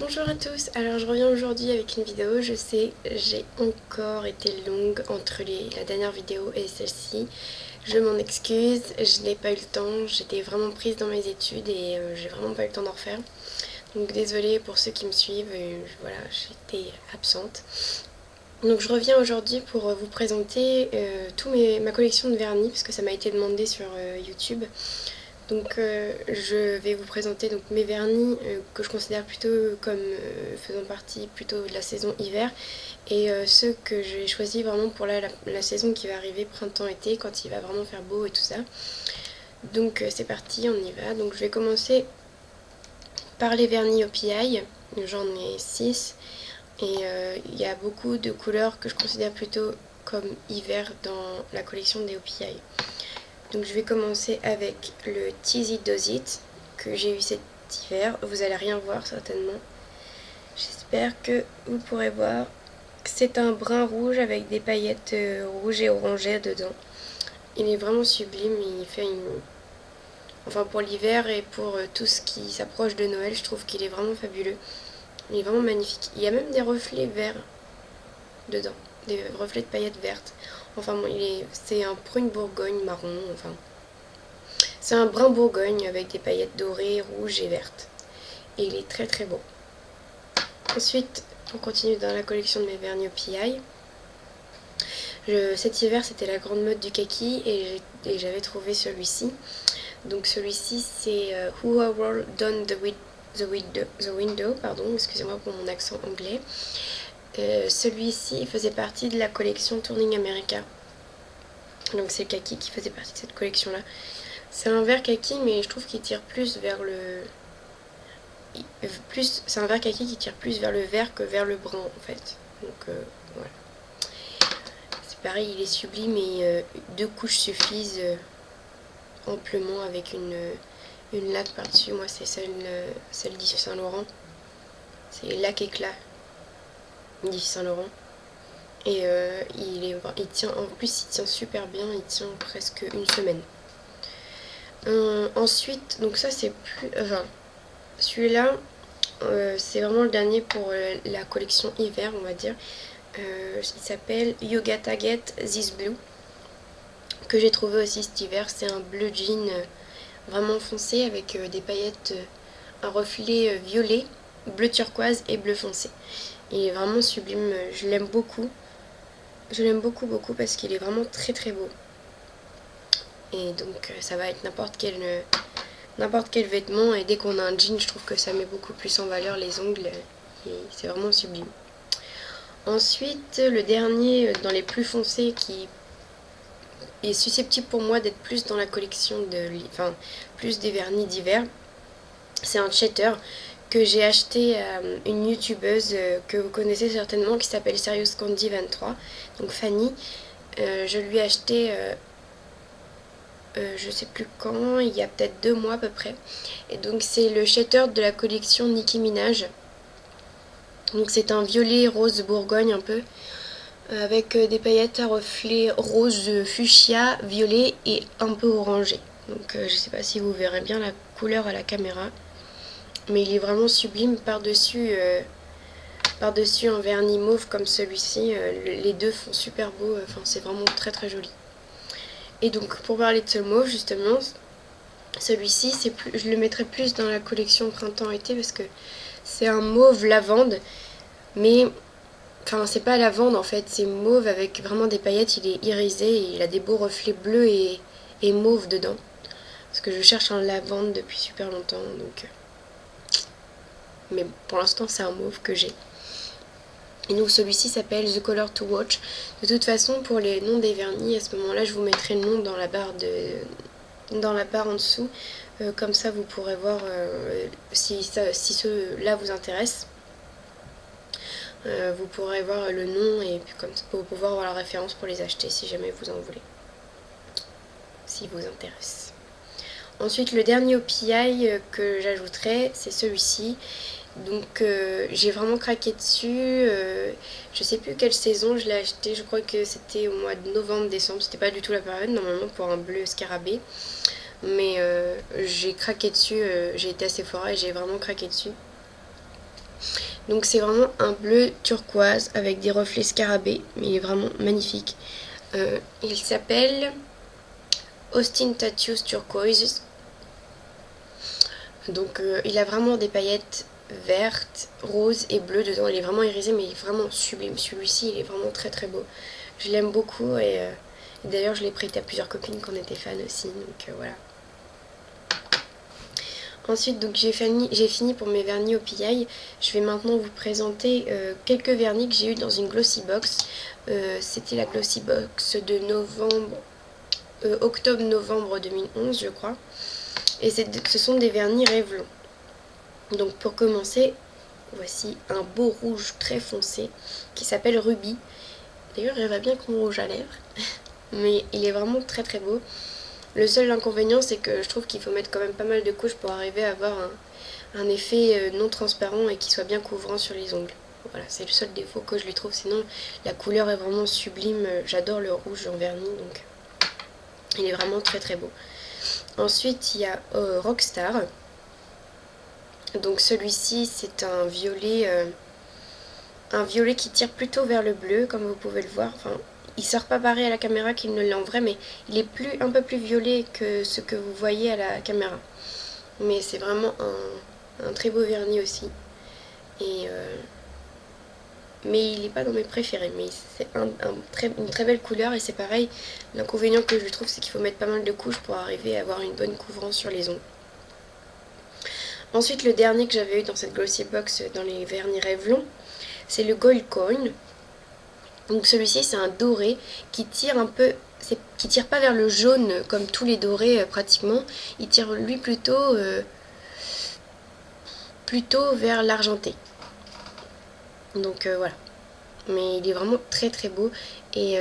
Bonjour à tous, alors je reviens aujourd'hui avec une vidéo. Je sais, j'ai encore été longue entre la dernière vidéo et celle-ci. Je m'en excuse, je n'ai pas eu le temps, j'étais vraiment prise dans mes études et j'ai vraiment pas eu le temps d'en refaire. Donc désolée pour ceux qui me suivent, voilà, j'étais absente. Donc je reviens aujourd'hui pour vous présenter ma collection de vernis, parce que ça m'a été demandé sur YouTube. Donc je vais vous présenter donc mes vernis que je considère plutôt comme faisant partie plutôt de la saison hiver et ceux que j'ai choisis vraiment pour la saison qui va arriver printemps-été quand il va vraiment faire beau et tout ça. Donc c'est parti, on y va. Donc je vais commencer par les vernis au PI. J'en ai 6 et il y a beaucoup de couleurs que je considère plutôt comme hiver dans la collection des OPI. Donc je vais commencer avec le Teasy Does It que j'ai eu cet hiver. Vous allez rien voir certainement. J'espère que vous pourrez voir. C'est un brun rouge avec des paillettes rouges et orangées dedans. Il est vraiment sublime. Il fait une... Enfin pour l'hiver et pour tout ce qui s'approche de Noël, je trouve qu'il est vraiment fabuleux. Il est vraiment magnifique. Il y a même des reflets verts dedans. Des reflets de paillettes vertes. Enfin bon, c'est un prune bourgogne marron. Enfin, c'est un brun bourgogne avec des paillettes dorées, rouges et vertes. Et il est très très beau. Ensuite, on continue dans la collection de mes vernis au PI. Cet hiver, c'était la grande mode du kaki et j'avais trouvé celui-ci. Donc celui-ci, c'est Who Roll Down the Window, pardon, excusez-moi pour mon accent anglais. Celui-ci faisait partie de la collection Turning America. Donc c'est le kaki qui faisait partie de cette collection-là. C'est un vert kaki, mais je trouve qu'il tire plus vers le... C'est un vert kaki qui tire plus vers le vert que vers le brun, en fait. Donc voilà. C'est pareil, il est sublime et 2 couches suffisent amplement avec une laque par-dessus. Moi, c'est celle d'Yves Saint Laurent. C'est laque éclat d'Yves Saint Laurent. Et il tient, en plus, il tient super bien. Il tient presque une semaine. Ensuite, donc ça, c'est plus... Enfin, celui-là, c'est vraiment le dernier pour la collection hiver, on va dire. Il s'appelle Yoga Target This Blue, que j'ai trouvé aussi cet hiver. C'est un bleu jean vraiment foncé avec des paillettes, un reflet violet, bleu turquoise et bleu foncé. Il est vraiment sublime, je l'aime beaucoup. Je l'aime beaucoup beaucoup parce qu'il est vraiment très très beau. Et donc ça va être n'importe quel vêtement, et dès qu'on a un jean, je trouve que ça met beaucoup plus en valeur les ongles et c'est vraiment sublime. Ensuite, le dernier dans les plus foncés qui est susceptible pour moi d'être plus dans la collection enfin plus des vernis d'hiver, c'est un cheddar que j'ai acheté à une youtubeuse que vous connaissez certainement qui s'appelle Serious Candy 23, donc Fanny. Je lui ai acheté je sais plus quand, il y a peut-être 2 mois à peu près. Et donc c'est le cheddar de la collection Nicki Minaj. Donc c'est un violet rose bourgogne un peu, avec des paillettes à reflets rose fuchsia, violet et un peu orangé. Donc je sais pas si vous verrez bien la couleur à la caméra, mais il est vraiment sublime par-dessus un vernis mauve comme celui-ci. Les deux font super beau, enfin c'est vraiment très très joli. Et donc pour parler de ce mauve justement, celui-ci je le mettrais plus dans la collection printemps-été parce que c'est un mauve lavande, mais enfin c'est pas lavande en fait, c'est mauve avec vraiment des paillettes. Il est irisé et il a des beaux reflets bleus et mauve dedans, parce que je cherche un lavande depuis super longtemps, donc mais pour l'instant c'est un mauve que j'ai. Et donc celui-ci s'appelle The Color to Watch. De toute façon, pour les noms des vernis, à ce moment-là, je vous mettrai le nom dans la barre en dessous. Comme ça, vous pourrez voir si ceux-là vous intéressent. Vous pourrez voir le nom et puis comme ça, pour pouvoir voir la référence pour les acheter si jamais vous en voulez. Si vous intéresse. Ensuite, le dernier OPI que j'ajouterai, c'est celui-ci. Donc j'ai vraiment craqué dessus. Je sais plus quelle saison je l'ai acheté. Je crois que c'était au mois de novembre-décembre. C'était pas du tout la période normalement pour un bleu scarabée. Mais j'ai craqué dessus. J'ai été à Sephora et j'ai vraiment craqué dessus. Donc c'est vraiment un bleu turquoise avec des reflets scarabées, mais il est vraiment magnifique. Il s'appelle Austin Tattoos Turquoise. Donc il a vraiment des paillettes vertes, roses et bleues dedans. Il est vraiment irisé, mais il est vraiment sublime. Celui-ci, il est vraiment très très beau. Je l'aime beaucoup et d'ailleurs je l'ai prêté à plusieurs copines qui en étaient fans aussi. Donc voilà. Ensuite, donc j'ai fini pour mes vernis au PI. Je vais maintenant vous présenter quelques vernis que j'ai eu dans une glossy box. C'était la glossy box de octobre-novembre 2011, je crois. Et ce sont des vernis Revlon. Donc pour commencer, voici un beau rouge très foncé qui s'appelle Ruby. D'ailleurs, il va bien avec mon rouge à lèvres. Mais il est vraiment très très beau. Le seul inconvénient, c'est que je trouve qu'il faut mettre quand même pas mal de couches pour arriver à avoir un effet non transparent et qui soit bien couvrant sur les ongles. Voilà, c'est le seul défaut que je lui trouve. Sinon, la couleur est vraiment sublime. J'adore le rouge en vernis, donc il est vraiment très très beau. Ensuite, il y a Rockstar. Donc celui-ci, c'est un violet qui tire plutôt vers le bleu, comme vous pouvez le voir. Enfin, il sort pas pareil à la caméra qu'il ne l'est en vrai, mais il est un peu plus violet que ce que vous voyez à la caméra. Mais c'est vraiment un très beau vernis aussi. Mais il n'est pas dans mes préférés. Mais c'est une très belle couleur et c'est pareil. L'inconvénient que je trouve, c'est qu'il faut mettre pas mal de couches pour arriver à avoir une bonne couvrance sur les ongles. Ensuite, le dernier que j'avais eu dans cette glossy box dans les vernis Revlon, c'est le Gold Coin. Donc celui-ci, c'est un doré qui tire un peu, qui tire pas vers le jaune comme tous les dorés pratiquement. Il tire lui plutôt vers l'argenté. Donc voilà. Mais il est vraiment très très beau. Et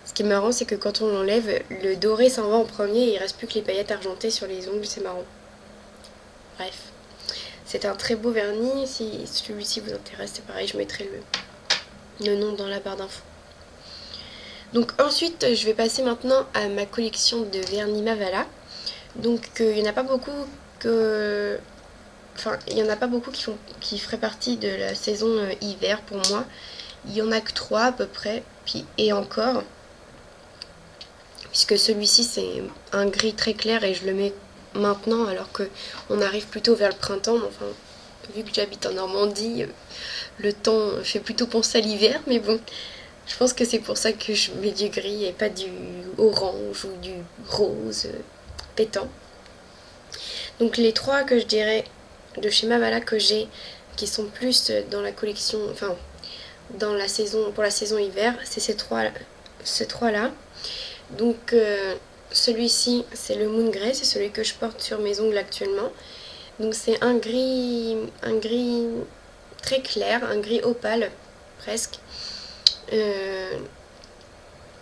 ce qui est marrant, c'est que quand on l'enlève, le doré s'en va en premier et il reste plus que les paillettes argentées sur les ongles. C'est marrant. Bref. C'est un très beau vernis. Si celui-ci vous intéresse, c'est pareil, je mettrai le nom dans la barre d'infos. Donc ensuite, je vais passer maintenant à ma collection de vernis Mavala. Donc il n'y en a pas beaucoup qui feraient partie de la saison hiver pour moi. Il y en a que 3 à peu près, et encore. Puisque celui-ci c'est un gris très clair et je le mets maintenant alors qu'on arrive plutôt vers le printemps. Enfin, vu que j'habite en Normandie, le temps fait plutôt penser à l'hiver, mais bon. Je pense que c'est pour ça que je mets du gris et pas du orange ou du rose pétant. Donc les 3 que je dirais de chez Mavala que j'ai, qui sont plus dans la collection, enfin pour la saison hiver, c'est ces trois là. Donc celui-ci, c'est le Moon Grey, c'est celui que je porte sur mes ongles actuellement. Donc c'est un gris très clair, un gris opale presque.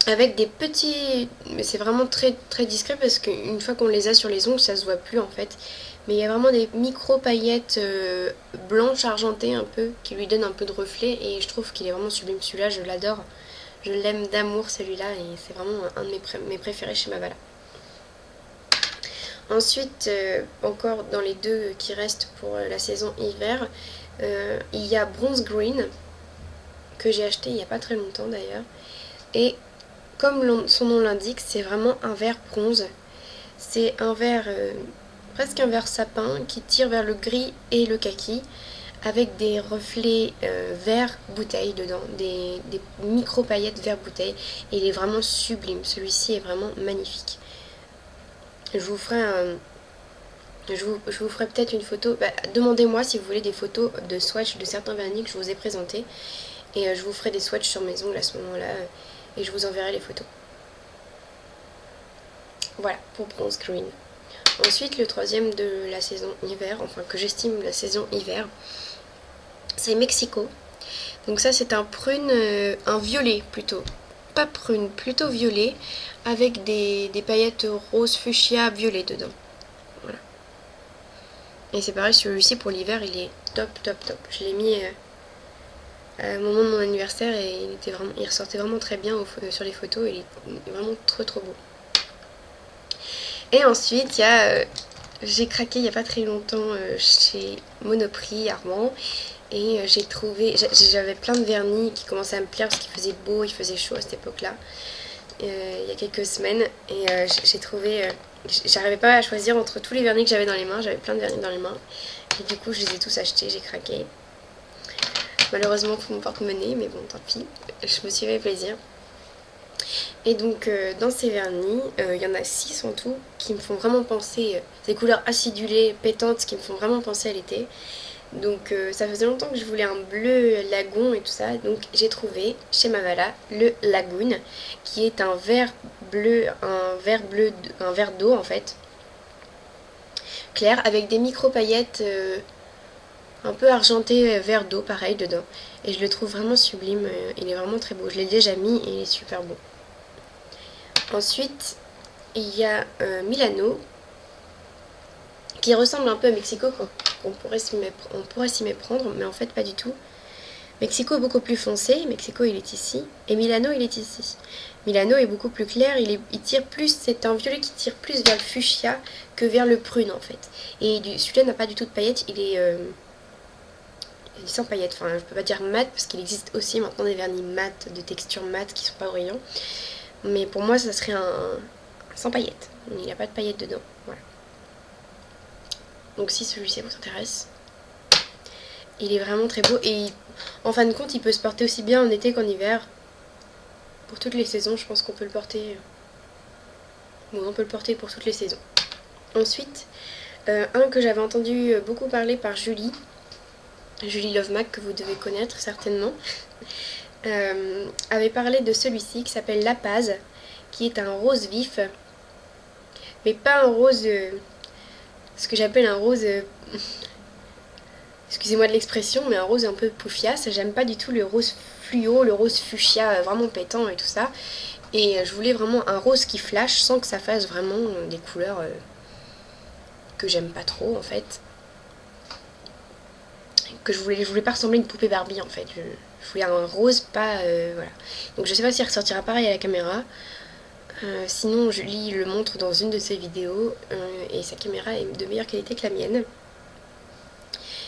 Avec des petits, mais c'est vraiment très très discret parce qu'une fois qu'on les a sur les ongles, ça se voit plus en fait. Mais il y a vraiment des micro paillettes blanches argentées un peu qui lui donnent un peu de reflet et je trouve qu'il est vraiment sublime. Celui-là, je l'adore, je l'aime d'amour celui-là et c'est vraiment un de mes préférés chez Mavala. Ensuite, encore dans les 2 qui restent pour la saison hiver, il y a Bronze Green que j'ai acheté il n'y a pas très longtemps d'ailleurs. Et comme son nom l'indique, c'est vraiment un vert bronze. C'est un vert, presque un vert sapin qui tire vers le gris et le kaki avec des reflets vert bouteille dedans, des micro paillettes vert bouteille. Et il est vraiment sublime, celui-ci est vraiment magnifique. Je vous ferai peut-être une photo, demandez-moi si vous voulez des photos de swatch de certains vernis que je vous ai présentés. Et je vous ferai des swatchs sur mes ongles à ce moment-là et je vous enverrai les photos. Voilà pour Bronze Green. Ensuite, le troisième de la saison hiver, enfin que j'estime la saison hiver, c'est Mexico. Donc ça c'est un prune, un violet plutôt. Pas prune, plutôt violet, avec des paillettes rose fuchsia violet dedans. Voilà. Et c'est pareil, celui-ci pour l'hiver, il est top, top, top. Je l'ai mis au moment de mon anniversaire et il ressortait vraiment très bien sur les photos. Il est vraiment trop trop beau. Et ensuite, j'ai craqué il n'y a pas très longtemps chez Monoprix Armand Et j'ai trouvé, j'avais plein de vernis qui commençaient à me plaire parce qu'il faisait beau, il faisait chaud à cette époque-là, il y a quelques semaines. Et j'ai trouvé, j'arrivais pas à choisir entre tous les vernis que j'avais dans les mains, j'avais plein de vernis dans les mains. Et du coup je les ai tous achetés, j'ai craqué. Malheureusement pour mon porte-monnaie, mais bon tant pis, je me suis fait plaisir. Et donc dans ces vernis, il y en a 6 en tout qui me font vraiment penser, des couleurs acidulées, pétantes, qui me font vraiment penser à l'été. Donc ça faisait longtemps que je voulais un bleu lagoon et tout ça, donc j'ai trouvé chez Mavala le Lagoon, qui est un vert bleu, un vert d'eau en fait, clair, avec des micro paillettes un peu argentées vert d'eau pareil dedans. Et je le trouve vraiment sublime, il est vraiment très beau, je l'ai déjà mis et il est super beau. Ensuite il y a Milano, qui ressemble un peu à Mexico, on pourrait s'y méprendre, mais en fait pas du tout. Mexico est beaucoup plus foncé, Mexico il est ici, et Milano il est ici. Milano est beaucoup plus clair, il tire plus, c'est un violet qui tire plus vers le fuchsia que vers le prune en fait. Et celui-là n'a pas du tout de paillettes, il est sans paillettes, enfin je peux pas dire mat parce qu'il existe aussi maintenant des vernis mat, de texture mat qui sont pas brillants. Mais pour moi ça serait un sans paillettes, il n'y a pas de paillettes dedans, voilà. Donc si celui-ci vous intéresse, il est vraiment très beau et en fin de compte il peut se porter aussi bien en été qu'en hiver. Pour toutes les saisons, je pense qu'on peut le porter. Bon, on peut le porter pour toutes les saisons. Ensuite, un que j'avais entendu beaucoup parler par Julie Lovemac, que vous devez connaître certainement, avait parlé de celui-ci qui s'appelle La Paz, qui est un rose vif, mais pas un rose, ce que j'appelle un rose, excusez-moi de l'expression, mais un rose un peu poufiasse. J'aime pas du tout le rose fluo, le rose fuchsia vraiment pétant et tout ça. Et je voulais vraiment un rose qui flash sans que ça fasse vraiment des couleurs que j'aime pas trop en fait. Que je voulais pas ressembler à une poupée Barbie en fait. Je voulais un rose pas... voilà. Donc je sais pas s'il ressortira pareil à la caméra. Sinon Julie le montre dans une de ses vidéos et sa caméra est de meilleure qualité que la mienne.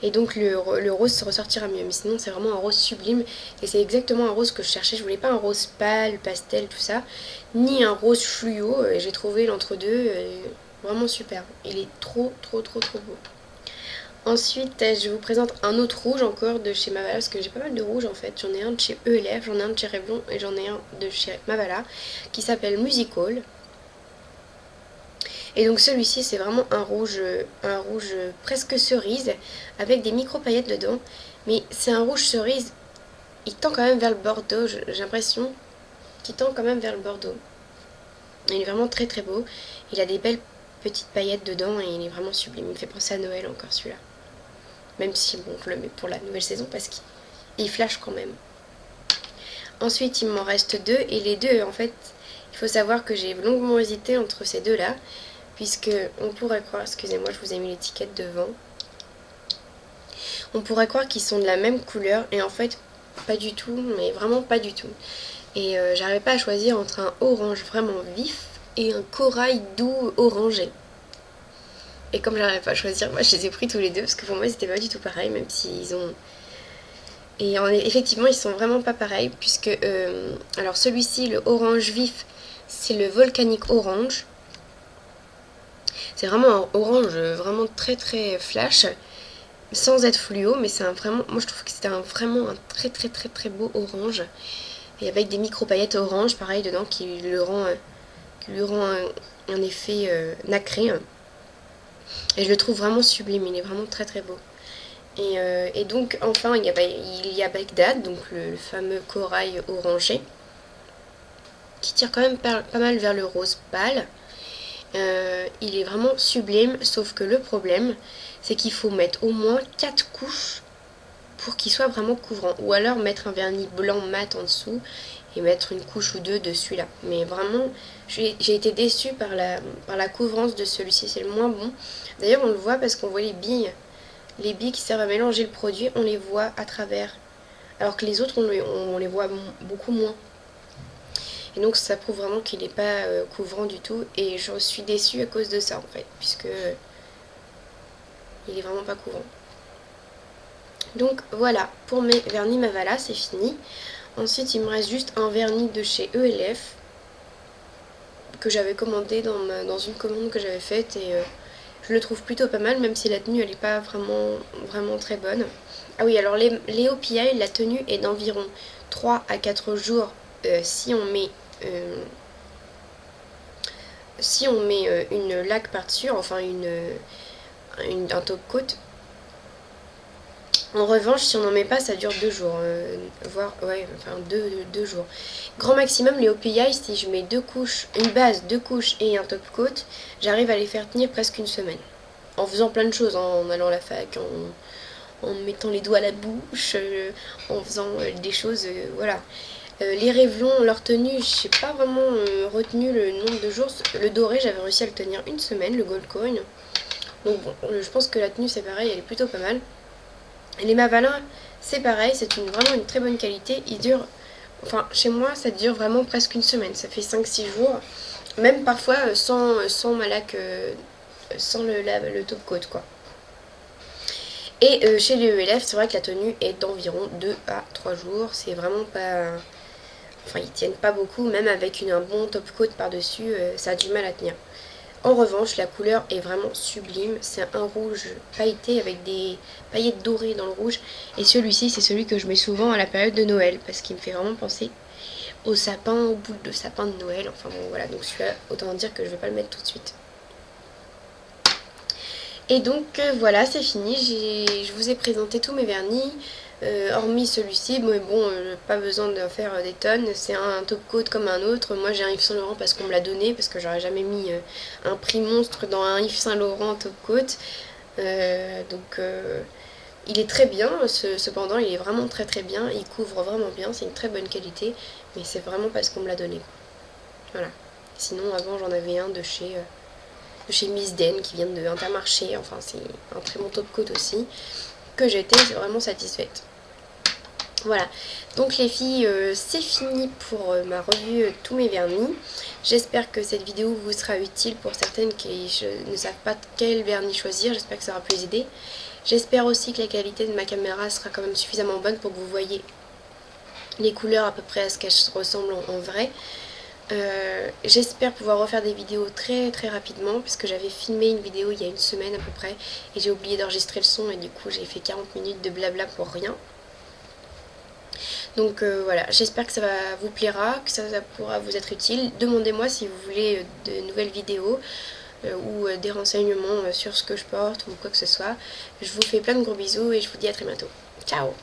Et donc le rose se ressortira mieux. Mais sinon c'est vraiment un rose sublime. Et c'est exactement un rose que je cherchais. Je voulais pas un rose pâle, pastel, tout ça. Ni un rose fluo. Et j'ai trouvé l'entre-deux vraiment super. Il est trop beau. Ensuite je vous présente un autre rouge encore de chez Mavala. Parce que j'ai pas mal de rouges en fait. J'en ai un de chez ELF, j'en ai un de chez Revlon. Et j'en ai un de chez Mavala. Qui s'appelle Musical. Et donc celui-ci c'est vraiment un rouge presque cerise avec des micro paillettes dedans. Mais c'est un rouge cerise, il tend quand même vers le bordeaux, j'ai l'impression qu'il tend quand même vers le bordeaux. Il est vraiment très beau, il a des belles petites paillettes dedans et il est vraiment sublime, il me fait penser à Noël encore celui-là. Même si bon je le mets pour la nouvelle saison parce qu'il flash quand même. Ensuite il m'en reste deux et les deux en fait, il faut savoir que j'ai longuement hésité entre ces deux là. Puisque on pourrait croire, excusez-moi je vous ai mis l'étiquette devant, on pourrait croire qu'ils sont de la même couleur et en fait pas du tout, mais vraiment pas du tout. Et j'arrivais pas à choisir entre un orange vraiment vif et un corail doux orangé. Et comme j'arrivais pas à choisir, moi je les ai pris tous les deux parce que pour moi c'était pas du tout pareil, même s'ils ont... Et effectivement ils sont vraiment pas pareils puisque alors celui-ci, le orange vif, c'est le volcanique orange. C'est vraiment un orange vraiment très flash, sans être fluo, mais c'est un vraiment, moi je trouve que c'était vraiment un très beau orange. Et avec des micro paillettes orange, pareil dedans, qui lui rend un effet nacré. Et je le trouve vraiment sublime, il est vraiment très beau. Et donc enfin il y a Bagdad, donc le fameux corail orangé, qui tire quand même pas mal vers le rose pâle. Il est vraiment sublime, sauf que le problème c'est qu'il faut mettre au moins 4 couches pour qu'il soit vraiment couvrant, ou alors mettre un vernis blanc mat en dessous et mettre une couche ou deux dessus là. Mais vraiment j'ai été déçue par la couvrance de celui-ci, c'est le moins bon. D'ailleurs on le voit parce qu'on voit les billes qui servent à mélanger le produit, on les voit à travers, alors que les autres on les voit beaucoup moins. Et donc ça prouve vraiment qu'il n'est pas couvrant du tout. Et je suis déçue à cause de ça en fait. Puisque il est vraiment pas couvrant. Donc voilà, pour mes vernis Mavala, c'est fini. Ensuite, il me reste juste un vernis de chez ELF que j'avais commandé dans une commande que j'avais faite et je le trouve plutôt pas mal, même si la tenue elle est pas vraiment très bonne. Ah oui, alors les OPI, la tenue est d'environ 3 à 4 jours si on met une laque par-dessus, enfin un top coat. En revanche, si on n'en met pas, ça dure 2 jours, voire ouais, enfin 2 jours. Grand maximum, les OPI, si je mets 2 couches, une base, 2 couches et un top coat, j'arrive à les faire tenir presque une semaine. En faisant plein de choses, hein, en allant à la fac, en mettant les doigts à la bouche, en faisant des choses, voilà. Les Revlon, leur tenue, je n'ai pas vraiment retenu le nombre de jours. Le doré, j'avais réussi à le tenir une semaine, le gold coin. Donc bon, je pense que la tenue c'est pareil, elle est plutôt pas mal. Les Mavalin, c'est pareil, c'est vraiment une très bonne qualité. Ils durent, enfin chez moi, ça dure vraiment presque une semaine. Ça fait 5-6 jours, même parfois sans ma laque, sans le top coat quoi. Et chez les ELF, c'est vrai que la tenue est d'environ 2 à 3 jours. C'est vraiment pas... Enfin, ils tiennent pas beaucoup, même avec un bon top coat par-dessus, ça a du mal à tenir. En revanche, la couleur est vraiment sublime. C'est un rouge pailleté avec des paillettes dorées dans le rouge. Et celui-ci, c'est celui que je mets souvent à la période de Noël, parce qu'il me fait vraiment penser au sapin, aux boules de sapin de Noël. Enfin bon, voilà, donc celui-là, autant dire que je vais pas le mettre tout de suite. Et donc voilà, c'est fini, je vous ai présenté tous mes vernis, hormis celui-ci, mais bon, pas besoin de faire des tonnes, c'est un top coat comme un autre. Moi j'ai un Yves Saint Laurent parce qu'on me l'a donné, parce que j'aurais jamais mis un prix monstre dans un Yves Saint Laurent top coat. Il est très bien, cependant il est vraiment très bien, il couvre vraiment bien, c'est une très bonne qualité, mais c'est vraiment parce qu'on me l'a donné. Voilà. Sinon avant j'en avais un de chez Miss Den qui vient de Intermarché, enfin c'est un très bon top coat aussi, que j'ai été vraiment satisfaite. Voilà, donc les filles, c'est fini pour ma revue de tous mes vernis. J'espère que cette vidéo vous sera utile pour certaines qui ne savent pas quel vernis choisir, j'espère que ça aura pu les aider. J'espère aussi que la qualité de ma caméra sera quand même suffisamment bonne pour que vous voyez les couleurs à peu près à ce qu'elles ressemblent en vrai. J'espère pouvoir refaire des vidéos très rapidement puisque j'avais filmé une vidéo il y a une semaine à peu près et j'ai oublié d'enregistrer le son et du coup j'ai fait 40 minutes de blabla pour rien. Donc voilà, j'espère que ça vous plaira, que ça pourra vous être utile. Demandez-moi si vous voulez de nouvelles vidéos ou des renseignements sur ce que je porte ou quoi que ce soit. Je vous fais plein de gros bisous et je vous dis à très bientôt. Ciao!